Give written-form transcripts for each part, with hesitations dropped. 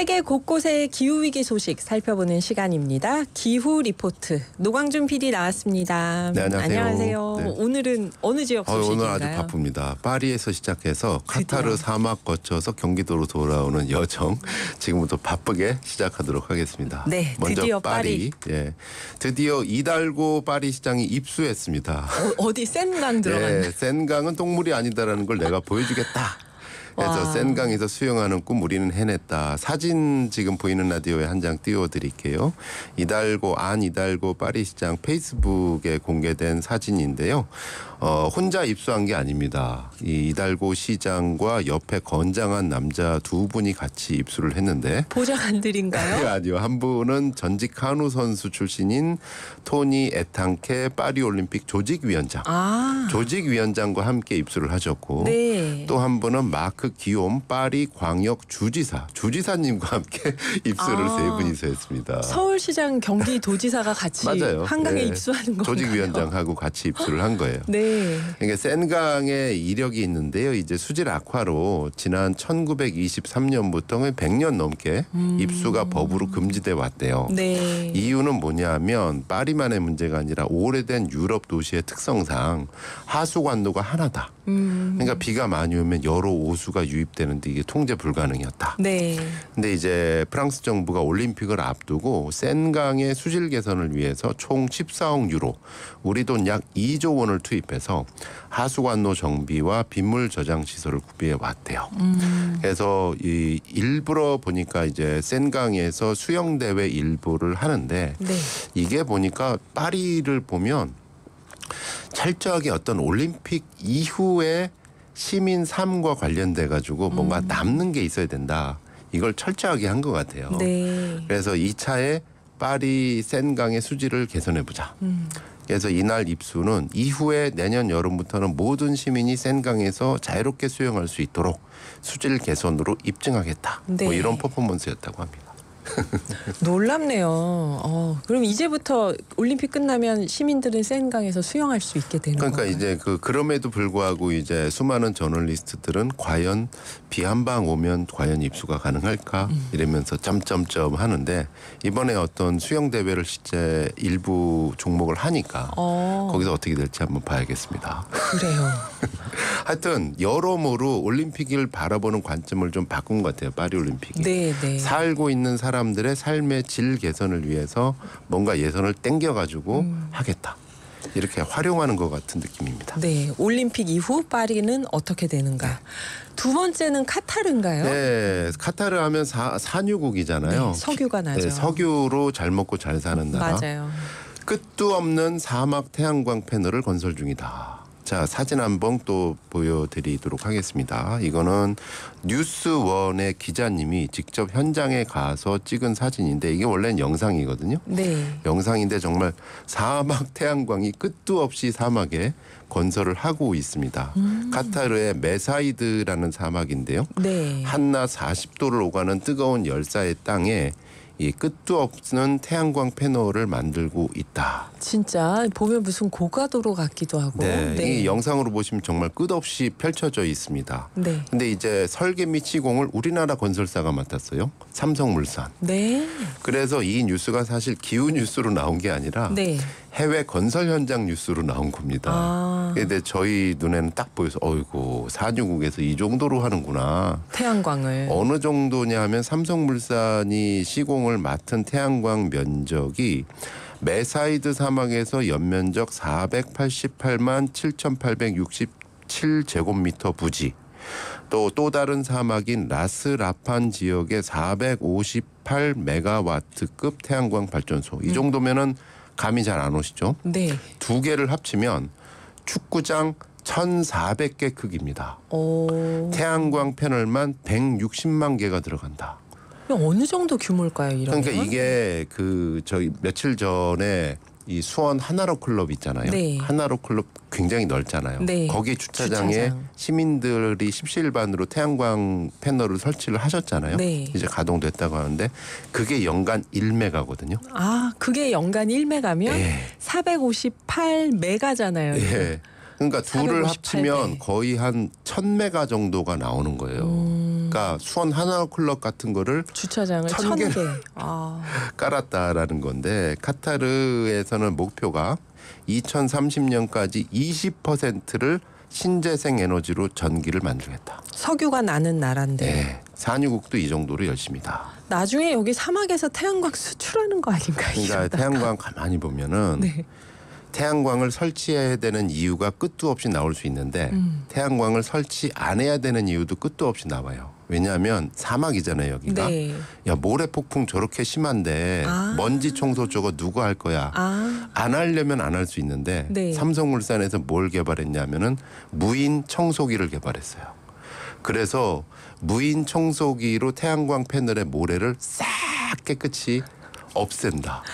세계 곳곳의 기후위기 소식 살펴보는 시간입니다. 기후 리포트. 노광준 PD 나왔습니다. 네, 안녕하세요. 안녕하세요. 네. 오늘은 어느 지역 소식인가요? 오늘 아주 바쁩니다. 파리에서 시작해서 드디어. 카타르 사막 거쳐서 경기도로 돌아오는 여정. 지금부터 바쁘게 시작하도록 하겠습니다. 네, 먼저 드디어 파리. 예, 드디어 이달고 파리 시장이 입수했습니다. 어디 센강 들어갔나? 네, 센강은 똥물이 아니다라는 걸 내가 보여주겠다. 그래서 와. 센강에서 수영하는 꿈 우리는 해냈다. 사진 지금 보이는 라디오에 한 장 띄워드릴게요. 안 이달고 파리 시장 페이스북에 공개된 사진인데요. 혼자 입수한 게 아닙니다. 이 이달고 시장과 옆에 건장한 남자 두 분이 같이 입수를 했는데 보좌관들인가요? 아니요. 한 분은 전직 카누 선수 출신인 토니 에탕케 파리올림픽 조직위원장. 조직위원장과 함께 입수를 하셨고 네. 또 한 분은 마크 기욤 파리 광역 주지사님과 함께 입수를 세 분이서 했습니다. 서울시장 경기도지사가 같이 맞아요. 한강에 네. 입수하는 건가요? 조직위원장하고 같이 입수를 한 거예요. 네. 그러니까 센강에 이력이 있는데요. 이제 수질 악화로 지난 1923년부터 100년 넘게 입수가 법으로 금지돼 왔대요. 네. 이유는 뭐냐면 파리만의 문제가 아니라 오래된 유럽 도시의 특성상 하수관도가 하나다. 그러니까 비가 많이 오면 여러 오수가 유입되는데 이게 통제 불가능이었다. 네. 근데 이제 프랑스 정부가 올림픽을 앞두고 센강의 수질 개선을 위해서 총 14억 유로, 우리 돈 약 2조 원을 투입해서 하수관로 정비와 빗물 저장 시설을 구비해 왔대요. 그래서 이 일부러 보니까 이제 센강에서 수영 대회 일부를 하는데 네. 이게 보니까 파리를 보면 철저하게 어떤 올림픽 이후에 시민 삶과 관련돼 가지고 뭔가 남는 게 있어야 된다. 이걸 철저하게 한 것 같아요. 네. 그래서 2차에 파리 센강의 수질을 개선해 보자. 그래서 이날 입수는 이후에 내년 여름부터는 모든 시민이 센강에서 자유롭게 수영할 수 있도록 수질 개선으로 입증하겠다. 네. 뭐 이런 퍼포먼스였다고 합니다. 놀랍네요. 그럼 이제부터 올림픽 끝나면 시민들은 센강에서 수영할 수 있게 되는 그러니까 건가요? 이제 그럼에도 불구하고 이제 수많은 저널리스트들은 과연 비 한 방 오면 과연 입수가 가능할까 이러면서 점점점 하는데 이번에 어떤 수영 대회를 실제 일부 종목을 하니까 거기서 어떻게 될지 한번 봐야겠습니다. 그래요. 하여튼 여러모로 올림픽을 바라보는 관점을 좀 바꾼 것 같아요. 파리올림픽이. 네, 네. 살고 있는 사람들의 삶의 질 개선을 위해서 뭔가 예산을 땡겨가지고 하겠다. 이렇게 활용하는 것 같은 느낌입니다. 네, 올림픽 이후 파리는 어떻게 되는가? 두 번째는 카타르인가요? 네, 카타르 하면 산유국이잖아요. 네, 석유가 나죠. 네, 석유로 잘 먹고 잘 사는 나라. 맞아요. 끝도 없는 사막 태양광 패널을 건설 중이다. 자, 사진 한번 또 보여드리도록 하겠습니다. 이거는 뉴스원의 기자님이 직접 현장에 가서 찍은 사진인데 이게 원래는 영상이거든요. 네. 영상인데 정말 사막 태양광이 끝도 없이 사막에 건설을 하고 있습니다. 카타르의 메사이드라는 사막인데요. 네. 한낮 40도를 오가는 뜨거운 열사의 땅에 이 끝도 없는 태양광 패널을 만들고 있다. 진짜 보면 무슨 고가도로 같기도 하고. 네, 이 영상으로 보시면 정말 끝없이 펼쳐져 있습니다. 네. 근데 이제 설계 및 시공을 우리나라 건설사가 맡았어요. 삼성물산. 네. 그래서 이 뉴스가 사실 기후 뉴스로 나온 게 아니라 네. 해외 건설 현장 뉴스로 나온 겁니다. 근데 저희 눈에는 딱 보여서 어이구 산유국에서 이 정도로 하는구나. 태양광을. 어느 정도냐 하면 삼성물산이 시공을 맡은 태양광 면적이 메사이드 사막에서 연면적 488만 7,867제곱미터 부지, 또 다른 사막인 라스라판 지역의 458메가와트급 태양광 발전소. 이 정도면은 감이 잘 안 오시죠? 네. 두 개를 합치면 축구장 1,400개 크기입니다. 태양광 패널만 160만 개가 들어간다. 어느 정도 규모일까요, 이런? 그러니까 이게 저희 며칠 전에 이 수원 하나로 클럽 있잖아요. 네. 하나로 클럽 굉장히 넓잖아요. 네. 거기 주차장에 시민들이 십시일반으로 태양광 패널을 설치를 하셨잖아요. 네. 이제 가동됐다고 하는데 그게 연간 1메가거든요. 그게 연간 1메가면 네. 458메가잖아요. 예. 그러니까 둘을 458 합치면 배. 거의 한 1,000메가 정도가 나오는 거예요. 그러니까 수원 하나클럽 같은 거를 주차장을 1,000개 1,000개. 아. 깔았다라는 건데 카타르에서는 목표가 2030년까지 20%를 신재생 에너지로 전기를 만들겠다. 석유가 나는 나라인데. 네, 산유국도 이 정도로 열심이다. 나중에 여기 사막에서 태양광 수출하는 거 아닌가요? 그러니까 태양광 가만히 보면은 네. 태양광을 설치해야 되는 이유가 끝도 없이 나올 수 있는데 태양광을 설치 안 해야 되는 이유도 끝도 없이 나와요. 왜냐하면 사막이잖아요 여기가. 네. 야 모래 폭풍 저렇게 심한데 먼지 청소 저거 누가 할 거야. 안 하려면 안 할 수 있는데 네. 삼성물산에서 뭘 개발했냐면은 무인 청소기를 개발했어요. 그래서 무인 청소기로 태양광 패널의 모래를 싹 깨끗이 없앤다.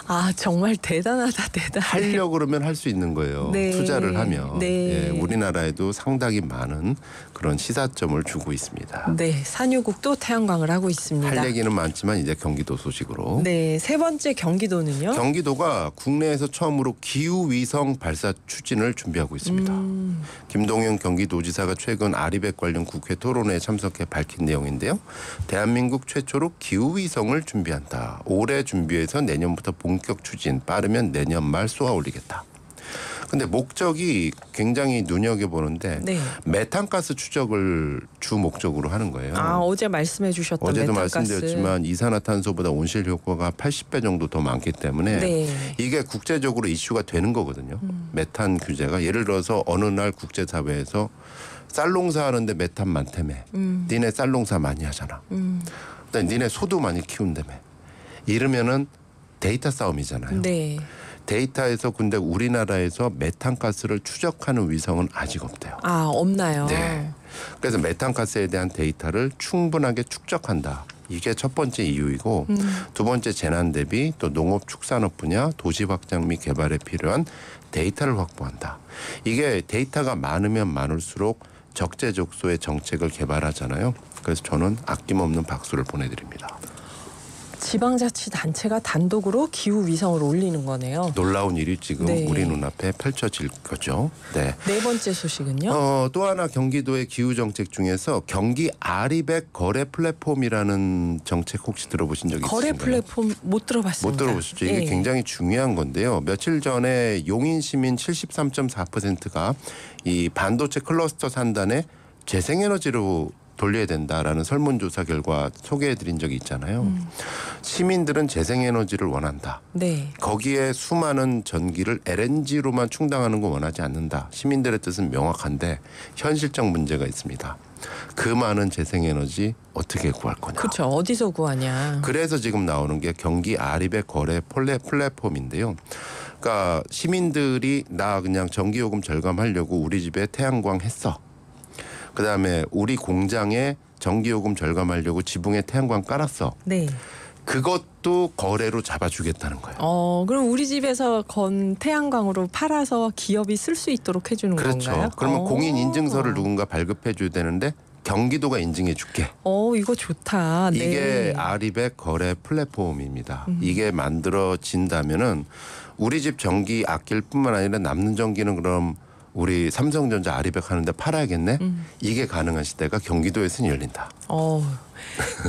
아 정말 대단하다 대단해. 하려고 그러면 할 수 있는 거예요. 네. 투자를 하면. 네. 예, 우리나라에도 상당히 많은 그런 시사점을 주고 있습니다. 네, 산유국도 태양광을 하고 있습니다. 할 얘기는 많지만 이제 경기도 소식으로. 네, 세 번째 경기도는요. 경기도가 국내에서 처음으로 기후위성 발사 추진을 준비하고 있습니다. 김동연 경기도지사가 최근 아리백 관련 국회 토론회에 참석해 밝힌 내용인데요. 대한민국 최초로 기후위성을 준비한다. 올해 준비해서 내년부터 본격 추진, 빠르면 내년 말 쏘아 올리겠다. 근데 목적이 굉장히 눈여겨보는데 네. 메탄가스 추적을 주 목적으로 하는 거예요. 아 어제 말씀해 주셨던 어제도 메탄가스. 말씀드렸지만 이산화탄소보다 온실 효과가 80배 정도 더 많기 때문에 네. 이게 국제적으로 이슈가 되는 거거든요. 메탄 규제가 예를 들어서 어느 날 국제사회에서 쌀농사 하는데 메탄 많다며. 니네 쌀농사 많이 하잖아. 그다음에 니네 소도 많이 키운다며. 이러면은 데이터 싸움이잖아요. 네. 데이터에서 근데 우리나라에서 메탄가스를 추적하는 위성은 아직 없대요. 아 없나요? 네. 그래서 메탄가스에 대한 데이터를 충분하게 축적한다. 이게 첫 번째 이유이고 두 번째 재난 대비 또 농업 축산업 분야 도시 확장 및 개발에 필요한 데이터를 확보한다. 이게 데이터가 많으면 많을수록 적재적소의 정책을 개발하잖아요. 그래서 저는 아낌없는 박수를 보내드립니다. 지방자치단체가 단독으로 기후위성을 올리는 거네요. 놀라운 일이 지금 네. 우리 눈앞에 펼쳐질 거죠. 네. 네 번째 소식은요. 또 하나 경기도의 기후 정책 중에서 경기 아리백 거래 플랫폼이라는 정책 혹시 들어보신 적 있으신가요? 거래 플랫폼 못 들어봤습니다. 못 들어보셨죠? 이게 네. 굉장히 중요한 건데요. 며칠 전에 용인 시민 73.4%가 이 반도체 클러스터 산단에 재생에너지로 돌려야 된다라는 설문조사 결과 소개해드린 적이 있잖아요. 시민들은 재생에너지를 원한다. 네. 거기에 수많은 전기를 LNG로만 충당하는 거 원하지 않는다. 시민들의 뜻은 명확한데 현실적 문제가 있습니다. 그 많은 재생에너지 어떻게 구할 거냐. 그렇죠. 어디서 구하냐. 그래서 지금 나오는 게 경기 아리백 거래 플랫폼인데요. 그러니까 시민들이 나 그냥 전기요금 절감하려고 우리 집에 태양광 했어. 그다음에 우리 공장에 전기요금 절감하려고 지붕에 태양광 깔았어. 네. 그것도 거래로 잡아주겠다는 거예요. 그럼 우리 집에서 건 태양광으로 팔아서 기업이 쓸 수 있도록 해주는 그렇죠. 건가요? 그러면 공인 인증서를 누군가 발급해 줘야 되는데 경기도가 인증해 줄게. 이거 좋다. 네. 이게 아리백 거래 플랫폼입니다. 이게 만들어진다면은 우리 집 전기 아낄 뿐만 아니라 남는 전기는 그럼 우리 삼성전자 아리백 하는데 팔아야겠네. 이게 가능한 시대가 경기도에서는 열린다.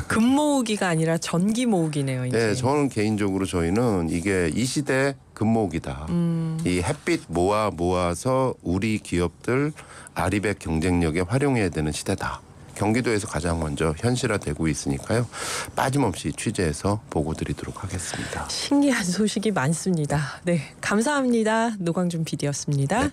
금 모으기가 아니라 전기 모으기네요. 이제. 네, 저는 개인적으로 저희는 이게 이 시대 금모으기다. 이 햇빛 모아서 우리 기업들 아리백 경쟁력에 활용해야 되는 시대다. 경기도에서 가장 먼저 현실화되고 있으니까요. 빠짐없이 취재해서 보고드리도록 하겠습니다. 신기한 소식이 많습니다. 네, 감사합니다. 노광준 PD였습니다. 네.